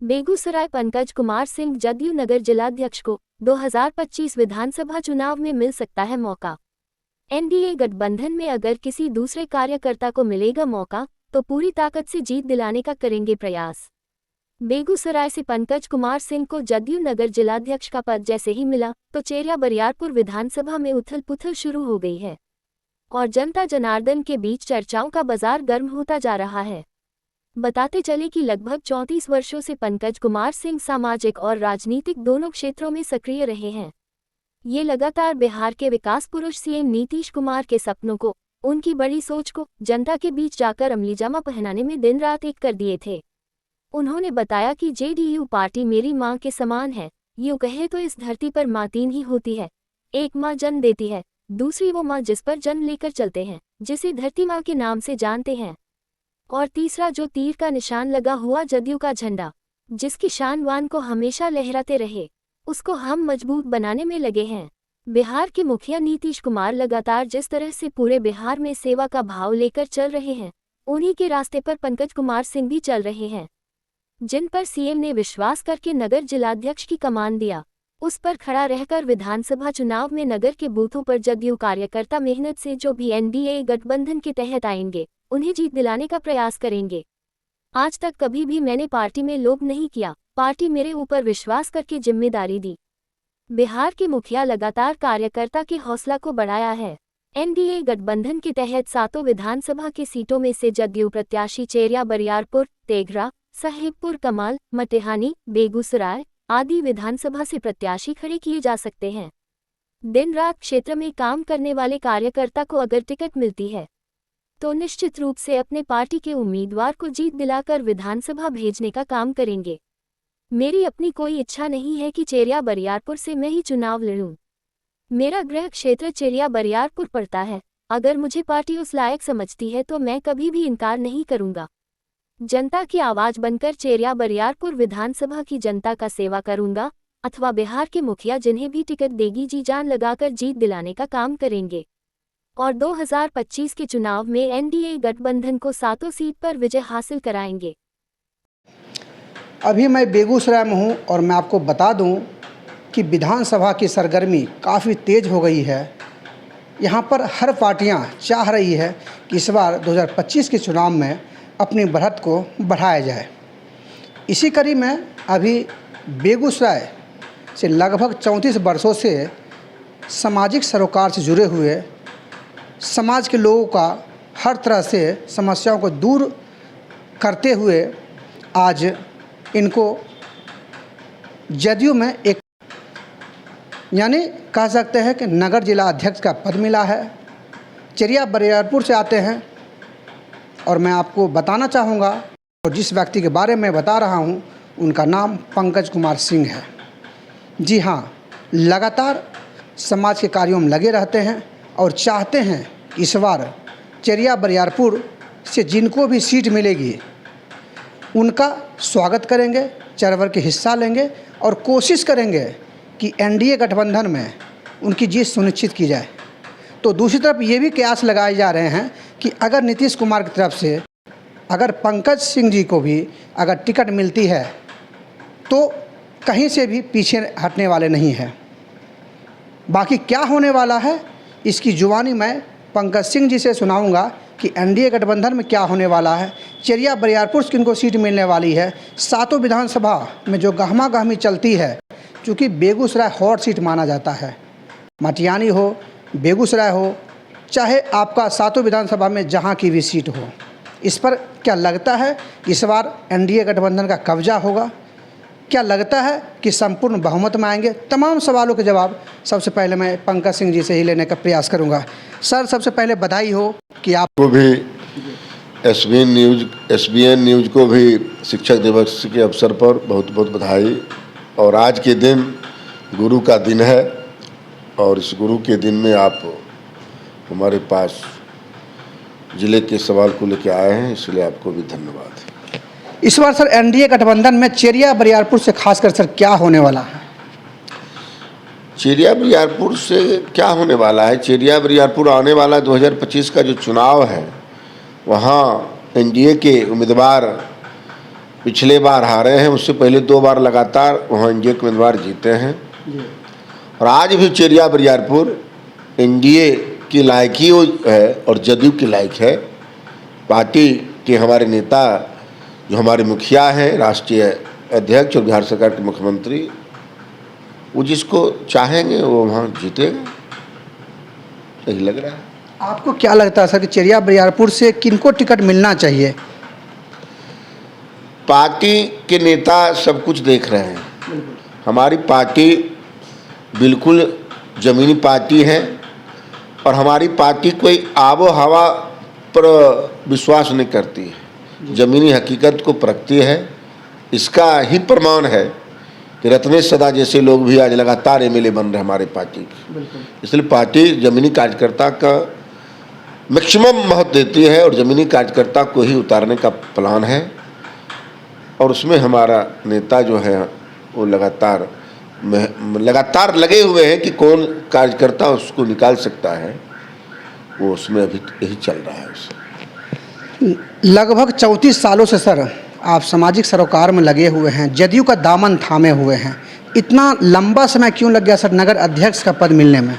बेगूसराय पंकज कुमार सिंह जदयू नगर जिलाध्यक्ष को 2025 विधानसभा चुनाव में मिल सकता है मौका। एनडीए गठबंधन में अगर किसी दूसरे कार्यकर्ता को मिलेगा मौका तो पूरी ताकत से जीत दिलाने का करेंगे प्रयास। बेगूसराय से पंकज कुमार सिंह को जदयू नगर जिलाध्यक्ष का पद जैसे ही मिला तो चेरिया बरियारपुर विधानसभा में उथल पुथल शुरू हो गई है और जनता जनार्दन के बीच चर्चाओं का बाजार गर्म होता जा रहा है। बताते चले कि लगभग 34 वर्षों से पंकज कुमार सिंह सामाजिक और राजनीतिक दोनों क्षेत्रों में सक्रिय रहे हैं। ये लगातार बिहार के विकास पुरुष सीएम नीतीश कुमार के सपनों को, उनकी बड़ी सोच को जनता के बीच जाकर अमलीजामा पहनाने में दिन रात एक कर दिए थे। उन्होंने बताया कि जेडीयू पार्टी मेरी मां के समान है। यूं कहे तो इस धरती पर मां तीन ही होती है। एक मां जन्म देती है, दूसरी वो मां जिस पर जन्म लेकर चलते हैं, जिसे धरती मां के नाम से जानते हैं, और तीसरा जो तीर का निशान लगा हुआ जदयू का झंडा, जिसकी शान वान को हमेशा लहराते रहे, उसको हम मजबूत बनाने में लगे हैं। बिहार के मुखिया नीतीश कुमार लगातार जिस तरह से पूरे बिहार में सेवा का भाव लेकर चल रहे हैं, उन्हीं के रास्ते पर पंकज कुमार सिंह भी चल रहे हैं। जिन पर सीएम ने विश्वास करके नगर जिलाध्यक्ष की कमान दिया, उस पर खड़ा रहकर विधानसभा चुनाव में नगर के बूथों पर जदयू कार्यकर्ता मेहनत से जो भी एनडीए गठबंधन के तहत आएंगे, उन्हें जीत दिलाने का प्रयास करेंगे। आज तक कभी भी मैंने पार्टी में लोभ नहीं किया, पार्टी मेरे ऊपर विश्वास करके जिम्मेदारी दी। बिहार के मुखिया लगातार कार्यकर्ता के हौसला को बढ़ाया है। एनडीए गठबंधन के तहत 7 विधानसभा की सीटों में से जदयू प्रत्याशी चेरिया बरियारपुर, तेघरा, साहेबपुर कमाल, मटिहानी, बेगूसराय आदि विधानसभा से प्रत्याशी खड़े किए जा सकते हैं। दिन रात क्षेत्र में काम करने वाले कार्यकर्ता को अगर टिकट मिलती है तो निश्चित रूप से अपने पार्टी के उम्मीदवार को जीत दिलाकर विधानसभा भेजने का काम करेंगे। मेरी अपनी कोई इच्छा नहीं है कि चेरिया बरियारपुर से मैं ही चुनाव लड़ूं। मेरा गृह क्षेत्र चेरिया बरियारपुर पड़ता है। अगर मुझे पार्टी उस लायक समझती है तो मैं कभी भी इनकार नहीं करूंगा। जनता की आवाज बनकर चेरिया बरियारपुर विधानसभा की जनता का सेवा करूंगा, अथवा बिहार के मुखिया जिन्हें भी टिकट देगी जी जान लगाकर जीत दिलाने का काम करेंगे और 2025 के चुनाव में एनडीए गठबंधन को 7 सीट पर विजय हासिल कराएंगे। अभी मैं बेगूसराय में हूं और मैं आपको बता दूं कि विधानसभा की सरगर्मी काफ़ी तेज़ हो गई है। यहां पर हर पार्टियां चाह रही है कि इस बार 2025 के चुनाव में अपनी बढ़त को बढ़ाया जाए। इसी कड़ी में अभी बेगूसराय से लगभग 34 वर्षों से सामाजिक सरोकार से जुड़े हुए समाज के लोगों का हर तरह से समस्याओं को दूर करते हुए आज इनको जदयू में एक यानी कह सकते हैं कि नगर जिला अध्यक्ष का पद मिला है। चेरिया बरियारपुर से आते हैं और मैं आपको बताना चाहूँगा और जिस व्यक्ति के बारे में बता रहा हूँ उनका नाम पंकज कुमार सिंह है। जी हाँ, लगातार समाज के कार्यों में लगे रहते हैं और चाहते हैं कि इस बार चेरिया बरियारपुर से जिनको भी सीट मिलेगी उनका स्वागत करेंगे, चढ़ के हिस्सा लेंगे और कोशिश करेंगे कि एनडीए गठबंधन में उनकी जीत सुनिश्चित की जाए। तो दूसरी तरफ ये भी कयास लगाए जा रहे हैं कि अगर नीतीश कुमार की तरफ से अगर पंकज सिंह जी को भी अगर टिकट मिलती है तो कहीं से भी पीछे हटने वाले नहीं हैं। बाकी क्या होने वाला है इसकी जुबानी मैं पंकज सिंह जी से सुनाऊंगा कि एनडीए गठबंधन में क्या होने वाला है, चेरिया बरियारपुर से किनको सीट मिलने वाली है। 7 विधानसभा में जो गहमा गहमी चलती है, चूँकि बेगूसराय हॉट सीट माना जाता है, मटिहानी हो, बेगूसराय हो, चाहे आपका 7 विधानसभा में जहाँ की भी सीट हो, इस पर क्या लगता है कि इस बार एनडीए गठबंधन का कब्जा होगा? क्या लगता है कि संपूर्ण बहुमत में आएंगे? तमाम सवालों के जवाब सबसे पहले मैं पंकज सिंह जी से ही लेने का प्रयास करूंगा। सर, सबसे पहले बधाई हो कि आपको भी एसबीएन न्यूज़ को भी शिक्षक दिवस के अवसर पर बहुत बहुत बधाई। और आज के दिन गुरु का दिन है और इस गुरु के दिन में आप हमारे पास जिले के सवाल को लेकर आए हैं, इसलिए आपको भी धन्यवाद। इस बार सर एनडीए गठबंधन में चेरिया बरियारपुर से खासकर सर क्या होने वाला है? चेरिया बरियारपुर से क्या होने वाला है? चेरिया बरियारपुर आने वाला 2025 का जो चुनाव है, वहाँ एनडीए के उम्मीदवार पिछले बार हारे हैं, उससे पहले 2 बार लगातार वहाँ एनडीए के उम्मीदवार जीते हैं। और आज भी चेरिया बरियारपुर एनडीए की लायकी है और जदयू की लायक है। पार्टी के हमारे नेता जो हमारे मुखिया हैं, राष्ट्रीय अध्यक्ष और बिहार सरकार के मुख्यमंत्री, वो जिसको चाहेंगे वो वहाँ जीतेगा, सही लग रहा है। आपको क्या लगता है सर कि चेरिया बरियारपुर से किनको टिकट मिलना चाहिए? पार्टी के नेता सब कुछ देख रहे हैं। हमारी पार्टी बिल्कुल ज़मीनी पार्टी है और हमारी पार्टी कोई आबो हवा पर विश्वास नहीं करती है, ज़मीनी हकीकत को परखती है। इसका ही प्रमाण है कि रत्नेश सदा जैसे लोग भी आज लगातार एमएलए बन रहे हैं हमारे पार्टी के। इसलिए पार्टी ज़मीनी कार्यकर्ता का मैक्सिमम महत्व देती है और ज़मीनी कार्यकर्ता को ही उतारने का प्लान है। और उसमें हमारा नेता जो है वो लगातार लगे हुए हैं कि कौन कार्यकर्ता उसको निकाल सकता है, वो उसमें अभी यही चल रहा है। लगभग 34 सालों से सर आप सामाजिक सरोकार में लगे हुए हैं, जदयू का दामन थामे हुए हैं। इतना लंबा समय क्यों लग गया सर नगर अध्यक्ष का पद मिलने में?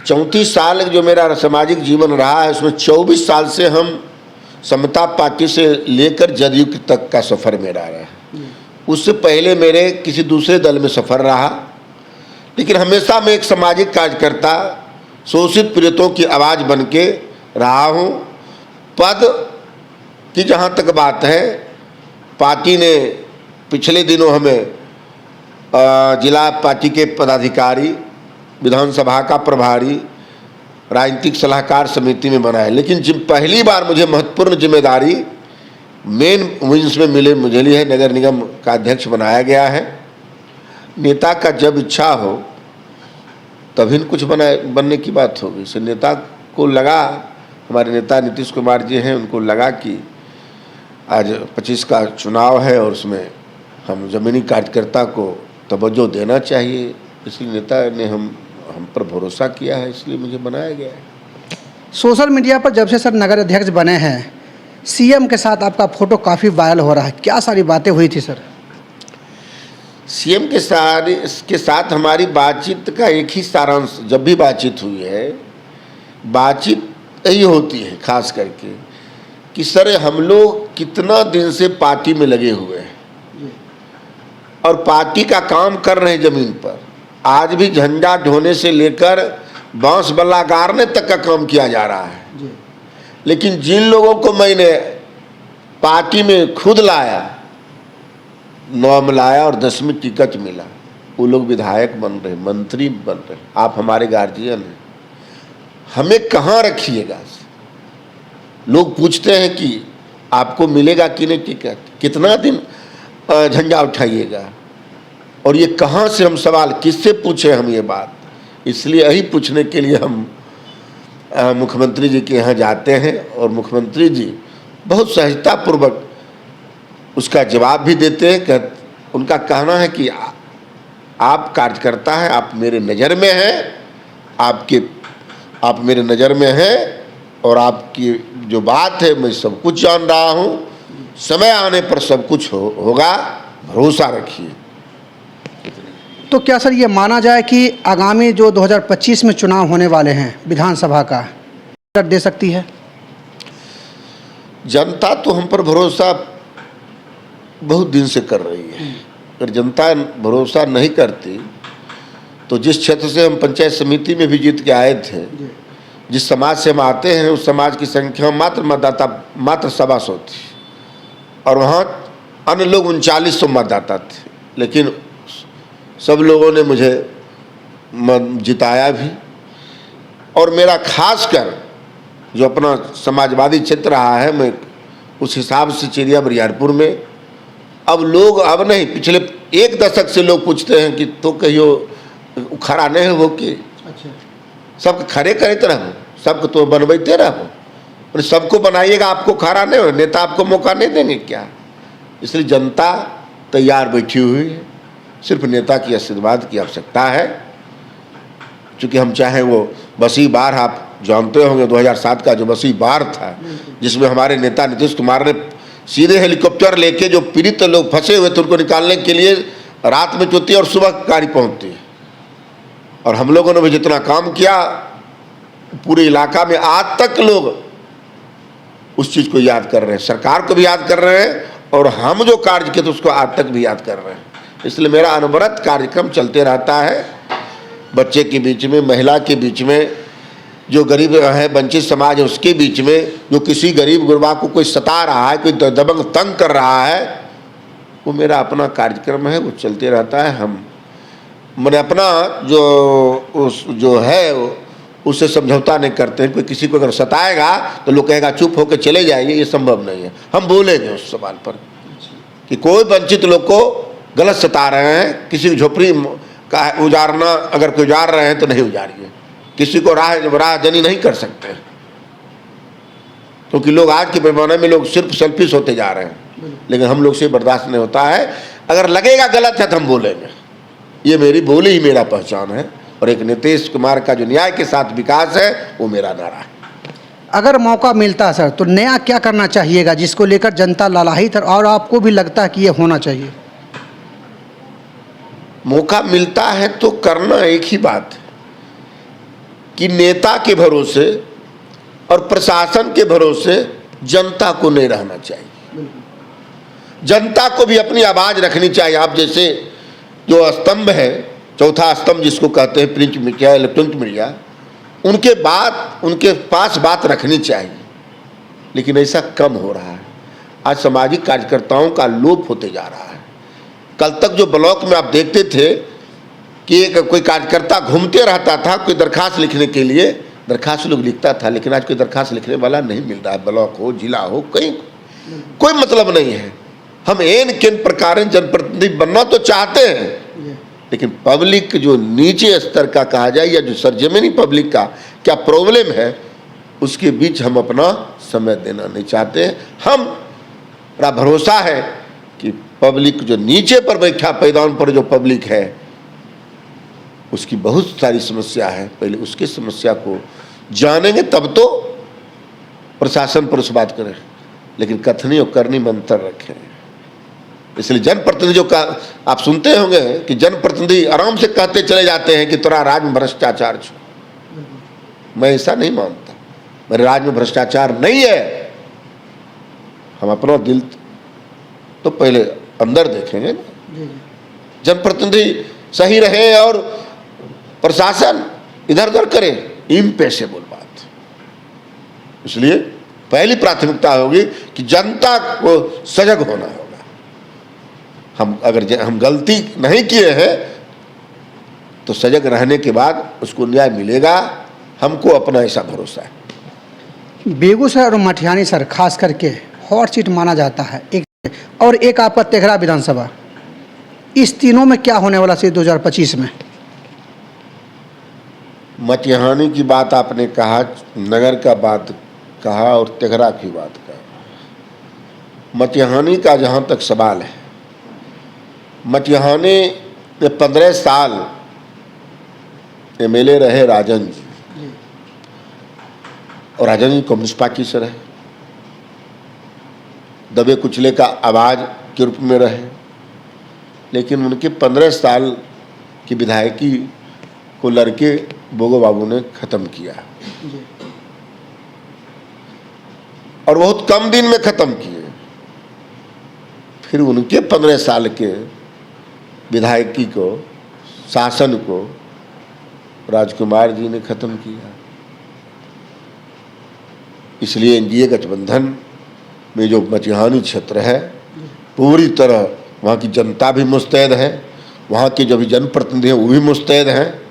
34 साल जो मेरा सामाजिक जीवन रहा है, उसमें 24 साल से हम समता पार्टी से लेकर जदयू तक का सफ़र मेरा रहा है। उससे पहले मेरे किसी दूसरे दल में सफ़र रहा, लेकिन हमेशा मैं एक सामाजिक कार्यकर्ता, शोषित पीड़ितों की आवाज़ बन के रहा हूँ। पद की जहाँ तक बात है, पार्टी ने पिछले दिनों हमें जिला पार्टी के पदाधिकारी, विधानसभा का प्रभारी, राजनीतिक सलाहकार समिति में बनाया। लेकिन पहली बार मुझे महत्वपूर्ण जिम्मेदारी मेन विंग्स में मिले मुझे लिए है, नगर निगम का अध्यक्ष बनाया गया है। नेता का जब इच्छा हो तभी कुछ बनने की बात होगी। इससे नेता को लगा, हमारे नेता नीतीश कुमार जी हैं, उनको लगा कि आज 25 का चुनाव है और उसमें हम ज़मीनी कार्यकर्ता को तवज्जो देना चाहिए। इसलिए नेता ने हम पर भरोसा किया है, इसलिए मुझे बनाया गया है। सोशल मीडिया पर जब से सर नगर अध्यक्ष बने हैं, सीएम के साथ आपका फोटो काफ़ी वायरल हो रहा है, क्या सारी बातें हुई थी सर? सीएम के साथ हमारी बातचीत का एक ही सारांश, जब भी बातचीत हुई है, बातचीत यही होती है खास करके कि सर हम लोग कितना दिन से पार्टी में लगे हुए हैं और पार्टी का काम कर रहे हैं ज़मीन पर। आज भी झंडा ढोने से लेकर बांस बल्ला गाड़ने तक का काम किया जा रहा है। लेकिन जिन लोगों को मैंने पार्टी में खुद लाया, 9 में लाया और 10 में टिकट मिला, वो लोग विधायक बन रहे, मंत्री बन रहे। आप हमारे गार्जियन हैं, हमें कहाँ रखिएगा? लोग पूछते हैं कि आपको मिलेगा कि नहीं टिकट, कितना दिन झंडा उठाइएगा, और ये कहाँ से हम सवाल किससे पूछे हम ये बात? इसलिए यही पूछने के लिए हम मुख्यमंत्री जी के यहाँ जाते हैं और मुख्यमंत्री जी बहुत सहजतापूर्वक उसका जवाब भी देते हैं। उनका कहना है कि आप कार्यकर्ता हैं, आप मेरे नज़र में हैं, आप मेरे नज़र में हैं और आपकी जो बात है मैं सब कुछ जान रहा हूँ, समय आने पर सब कुछ होगा, भरोसा रखिए। तो क्या सर ये माना जाए कि आगामी जो 2025 में चुनाव होने वाले हैं विधानसभा का, दे सकती है जनता? तो हम पर भरोसा बहुत दिन से कर रही है। अगर जनता भरोसा नहीं करती तो जिस क्षेत्र से हम पंचायत समिति में भी जीत के आए थे, जिस समाज से हम आते हैं, उस समाज की संख्या मात्र मतदाता मात्र 125 थी और वहाँ अन्य लोग 3900 मतदाता थे। लेकिन सब लोगों ने मुझे जिताया भी। और मेरा खासकर जो अपना समाजवादी क्षेत्र रहा है, मैं उस हिसाब से चेरिया बरियारपुर में अब नहीं, पिछले 1 दशक से लोग पूछते हैं कि तो कहियो खड़ा नहीं हो कि सबको खड़े करते रहो, सबको तो बनवाते रहो, और सबको बनाइएगा, आपको खड़ा नहीं हो, नेता आपको मौका नहीं देंगे क्या? इसलिए जनता तैयार बैठी हुई है, सिर्फ नेता की आशीर्वाद की आवश्यकता है। चूँकि हम चाहें वो बसी बार, आप जानते होंगे 2007 का जो बसी बार था, जिसमें हमारे नेता नीतीश कुमार ने सीधे हेलीकॉप्टर लेके जो पीड़ित लोग फंसे हुए थे उनको निकालने के लिए रात में चलती है और सुबह गाड़ी पहुंचती है। और हम लोगों ने भी जितना काम किया पूरे इलाका में, आज तक लोग उस चीज़ को याद कर रहे हैं, सरकार को भी याद कर रहे हैं और हम जो कार्य किए थे उसको आज तक भी याद कर रहे हैं। इसलिए मेरा अनवरत कार्यक्रम चलते रहता है, बच्चे के बीच में, महिला के बीच में, जो गरीब है, वंचित समाज है उसके बीच में, जो किसी गरीब गुरबा को कोई सता रहा है, कोई दबंग तंग कर रहा है, वो मेरा अपना कार्यक्रम है, वो चलते रहता है। मैंने अपना जो है उससे समझौता नहीं करते हैं। कोई किसी को अगर सताएगा तो लोग कहेगा चुप होकर चले जाइए, ये संभव नहीं है। हम बोलेंगे उस सवाल पर कि कोई वंचित लोग को गलत सता रहे हैं, किसी की झोपड़ी का उजारना, अगर कोई उजाड़ रहे हैं तो नहीं उजाड़िए, किसी को राहजनी नहीं कर सकते, क्योंकि लोग आज के पैमाने में लोग सिर्फ सेल्फिश होते जा रहे हैं, लेकिन हम लोग से बर्दाश्त नहीं होता है। अगर लगेगा गलत है तो हम बोलेंगे, ये मेरी बोली ही मेरा पहचान है। और एक नीतीश कुमार का जो न्याय के साथ विकास है वो मेरा नारा है। अगर मौका मिलता है सर तो नया क्या करना चाहिएगा जिसको लेकर जनता लालायित है और आपको भी लगता है कि ये होना चाहिए? मौका मिलता है तो करना एक ही बात है कि नेता के भरोसे और प्रशासन के भरोसे जनता को नहीं रहना चाहिए। जनता को भी अपनी आवाज़ रखनी चाहिए। आप जैसे जो स्तंभ है, चौथा स्तंभ जिसको कहते हैं प्रिंट मीडिया, इलेक्ट्रॉनिक मीडिया, उनके पास बात रखनी चाहिए, लेकिन ऐसा कम हो रहा है। आज सामाजिक कार्यकर्ताओं का लोप होते जा रहा है। कल तक जो ब्लॉक में आप देखते थे कि एक कोई कार्यकर्ता घूमते रहता था, कोई दरखास्त लिखने के लिए दरखास्त लोग लिखता था, लेकिन आज कोई दरखास्त लिखने वाला नहीं मिल रहा है। ब्लॉक हो, जिला हो, कहीं कोई मतलब नहीं है। हम किन प्रकार जनप्रतिनिधि बनना तो चाहते हैं, लेकिन पब्लिक जो नीचे स्तर का कहा जाए या जो सरजमीनी पब्लिक का क्या प्रॉब्लम है उसके बीच हम अपना समय देना नहीं चाहते। हमारा भरोसा है कि पब्लिक जो नीचे पर बैठा पैदान पर जो पब्लिक है उसकी बहुत सारी समस्या है, पहले उसकी समस्या को जानेंगे तब तो प्रशासन पर उस बात करें, लेकिन कथनी और करनी में अंतर रखें। इसलिए जनप्रतिनिधियों का आप सुनते होंगे कि जनप्रतिनिधि आराम से कहते चले जाते हैं कि तेरा राज्य में भ्रष्टाचार छो। मैं ऐसा नहीं मानता, मेरे राज्य में भ्रष्टाचार नहीं है। हम अपना दिल तो पहले अंदर देखेंगे ना। जनप्रतिनिधि सही रहे और प्रशासन इधर उधर करे, इम्पेशेबल बात। इसलिए पहली प्राथमिकता होगी कि जनता को सजग होना होगा। अगर हम गलती नहीं किए हैं तो सजग रहने के बाद उसको न्याय मिलेगा, हमको अपना ऐसा भरोसा है। बेगूसराय और मटिहानी सर खास करके हॉट सीट माना जाता है, एक आपका तेघड़ा विधानसभा, इस तीनों में क्या होने वाला है 2025 में? मटिहानी की बात आपने कहा, नगर का बात कहा और तेघड़ा की बात कहा। मटिहानी का जहाँ तक सवाल है, मटिहानी में 15 साल एमएलए रहे राजन जी, और राजन जी कम्युनिस्ट पार्टी से रहे, दबे कुचले का आवाज़ के रूप में रहे, लेकिन उनके 15 साल की विधायकी को लड़के बोगो बाबू ने ख़त्म किया और बहुत कम दिन में ख़त्म किए। फिर उनके 15 साल के विधायकी को, शासन को राजकुमार जी ने ख़त्म किया। इसलिए एनडीए गठबंधन में जो मटिहानी क्षेत्र है पूरी तरह वहाँ की जनता भी मुस्तैद है, वहाँ के जो भी जनप्रतिनिधि हैं वो भी मुस्तैद हैं,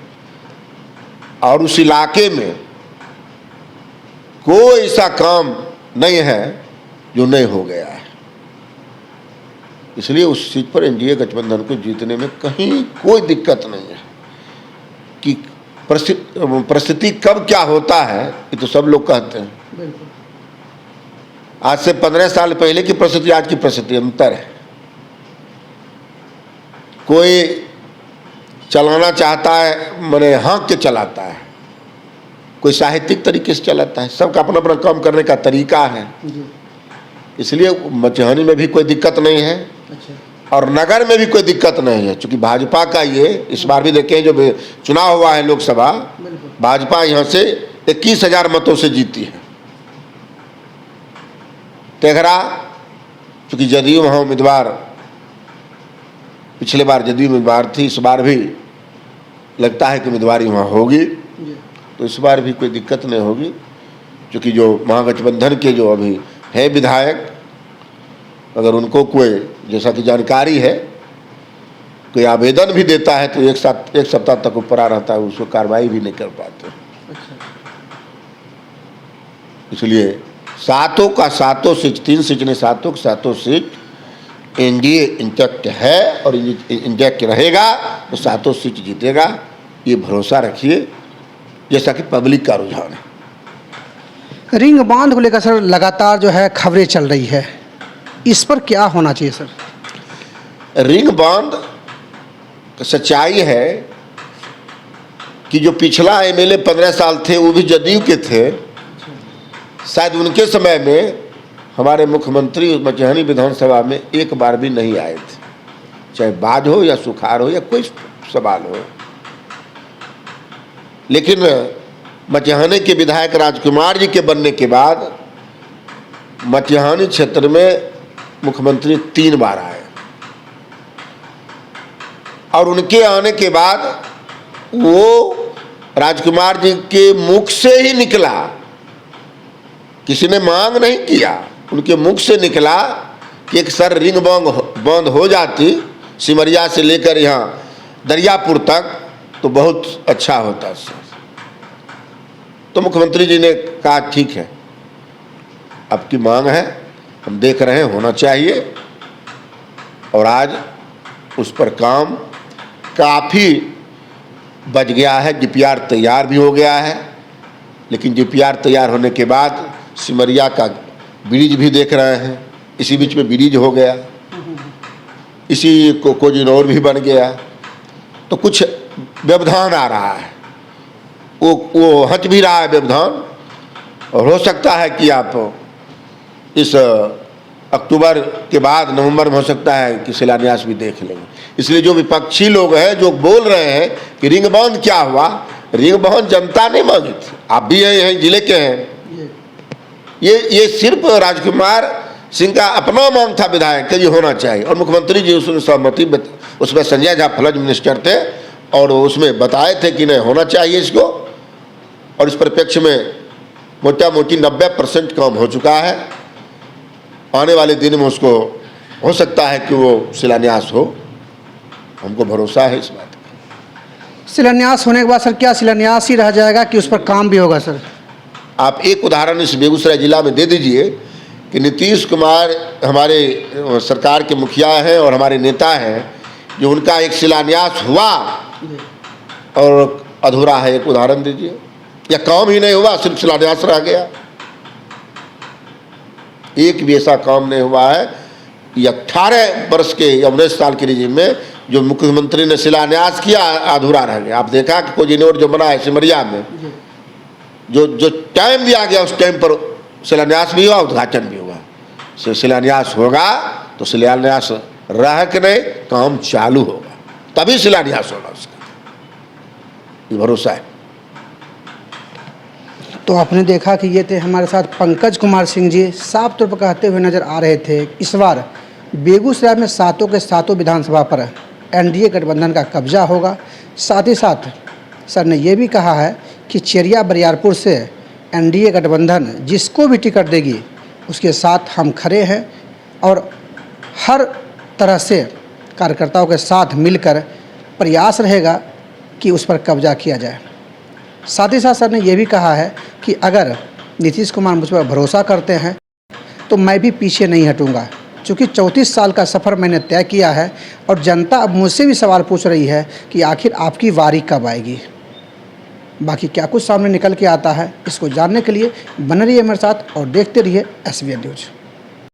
और उस इलाके में कोई ऐसा काम नहीं है जो नहीं हो गया है। इसलिए उस सीट पर एनडीए गठबंधन को जीतने में कहीं कोई दिक्कत नहीं है। कि परिस्थिति कब क्या होता है ये तो सब लोग कहते हैं। आज से 15 साल पहले की परिस्थिति, आज की परिस्थिति अंतर है। कोई चलाना चाहता है, मैंने हाँक के चलाता है, कोई साहित्यिक तरीके से चलाता है, सबका अपना अपना काम करने का तरीका है। इसलिए मटिहानी में भी कोई दिक्कत नहीं है और नगर में भी कोई दिक्कत नहीं है, क्योंकि भाजपा का ये इस बार भी देखें जो चुनाव हुआ है लोकसभा, भाजपा यहाँ से 21,000 मतों से जीती है। तेघरा चूँकि जदयू वहाँ उम्मीदवार, पिछले बार जदयू उम्मीदवार थी, इस बार भी लगता है कि उम्मीदवारी वहाँ होगी, तो इस बार भी कोई दिक्कत नहीं होगी, क्योंकि जो महागठबंधन के जो अभी है विधायक, अगर उनको कोई जैसा कि जानकारी है कोई आवेदन भी देता है तो एक सप्ताह तक ऊपर आ रहता है, उसको कार्रवाई भी नहीं कर पाते। इसलिए सातों का सातों सीट, 3 सीट ने सातों का सातों सीट एनडीए इंटैक्ट है और इंटैक्ट रहेगा तो सातों सीट जीतेगा, ये भरोसा रखिए, जैसा कि पब्लिक का रुझान है। रिंग बांध को लेकर सर लगातार जो है खबरें चल रही है, इस पर क्या होना चाहिए सर? रिंग बांध सच्चाई है कि जो पिछला एमएलए 15 साल थे वो भी जदयू के थे, शायद उनके समय में हमारे मुख्यमंत्री मटिहानी विधानसभा में एक बार भी नहीं आए थे, चाहे बाढ़ हो या सुखाड़ हो या कोई सवाल हो। लेकिन मटिहानी के विधायक राजकुमार जी के बनने के बाद मटिहानी क्षेत्र में मुख्यमंत्री 3 बार आए और उनके आने के बाद वो राजकुमार जी के मुख से ही निकला, किसी ने मांग नहीं किया, उनके मुख से निकला कि एक सर रिंग बांध हो जाती सिमरिया से लेकर यहाँ दरियापुर तक तो बहुत अच्छा होता सर। तो मुख्यमंत्री जी ने कहा ठीक है, आपकी मांग है, हम देख रहे हैं, होना चाहिए, और आज उस पर काम काफ़ी बच गया है। डीपीआर तैयार भी हो गया है, लेकिन डीपीआर तैयार होने के बाद सिमरिया का ब्रिज भी देख रहे हैं, इसी बीच में ब्रिज हो गया, इसी को कोजिनौर भी बन गया, तो कुछ व्यवधान आ रहा है, वो हट भी रहा है व्यवधान, और हो सकता है कि आप इस अक्टूबर के बाद नवंबर में हो सकता है कि शिलान्यास भी देख लेंगे। इसलिए जो विपक्षी लोग हैं जो बोल रहे हैं कि रिंग बांध क्या हुआ, रिंग बांध जनता ने मांगी थी, आप भी यहीं जिले के हैं, ये सिर्फ राजकुमार सिंह का अपना मांग था विधायक का, ये होना चाहिए, और मुख्यमंत्री जी उसमें सहमति, उसमें संजय झा फ्लज मिनिस्टर थे और उसमें बताए थे कि नहीं होना चाहिए इसको, और इस परिप्रेक्ष्य में मोटा मोटी 90% काम हो चुका है। आने वाले दिन में उसको हो सकता है कि वो शिलान्यास हो, हमको भरोसा है इस बात का। शिलान्यास होने के बाद सर क्या शिलान्यास ही रह जाएगा कि उस पर काम भी होगा सर? आप एक उदाहरण इस बेगूसराय जिला में दे दीजिए कि नीतीश कुमार हमारे सरकार के मुखिया हैं और हमारे नेता हैं, जो उनका एक शिलान्यास हुआ और अधूरा है, एक उदाहरण दीजिए, या काम ही नहीं हुआ, सिर्फ शिलान्यास रह गया। एक भी ऐसा काम नहीं हुआ है कि 18 वर्ष के या 19 साल के रिजीम में जो मुख्यमंत्री ने शिलान्यास किया अधूरा रह गया। आप देखा कि कोजिनौर जो बना है सिमरिया में, जो टाइम दिया गया उस टाइम पर शिलान्यास भी हुआ, उद्घाटन भी हुआ। शिलान्यास होगा तो शिलान्यास रह के नहीं, काम चालू होगा, तभी शिलान्यास होगा उसका, ये भरोसा है। तो आपने देखा कि ये थे हमारे साथ पंकज कुमार सिंह जी, साफ तौर पर कहते हुए नज़र आ रहे थे इस बार बेगूसराय में सातों के सातों विधानसभा पर एनडीए गठबंधन का कब्जा होगा। साथ ही साथ सर ने यह भी कहा है कि चेरिया बरियारपुर से एनडीए गठबंधन जिसको भी टिकट देगी उसके साथ हम खड़े हैं और हर तरह से कार्यकर्ताओं के साथ मिलकर प्रयास रहेगा कि उस पर कब्जा किया जाए। साथ ही साथ सर ने यह भी कहा है कि अगर नीतीश कुमार मुझ पर भरोसा करते हैं तो मैं भी पीछे नहीं हटूंगा, क्योंकि 34 साल का सफ़र मैंने तय किया है और जनता अब मुझसे भी सवाल पूछ रही है कि आखिर आपकी वारी कब आएगी। बाकी क्या कुछ सामने निकल के आता है, इसको जानने के लिए बने रहिए मेरे साथ और देखते रहिए SBN न्यूज़।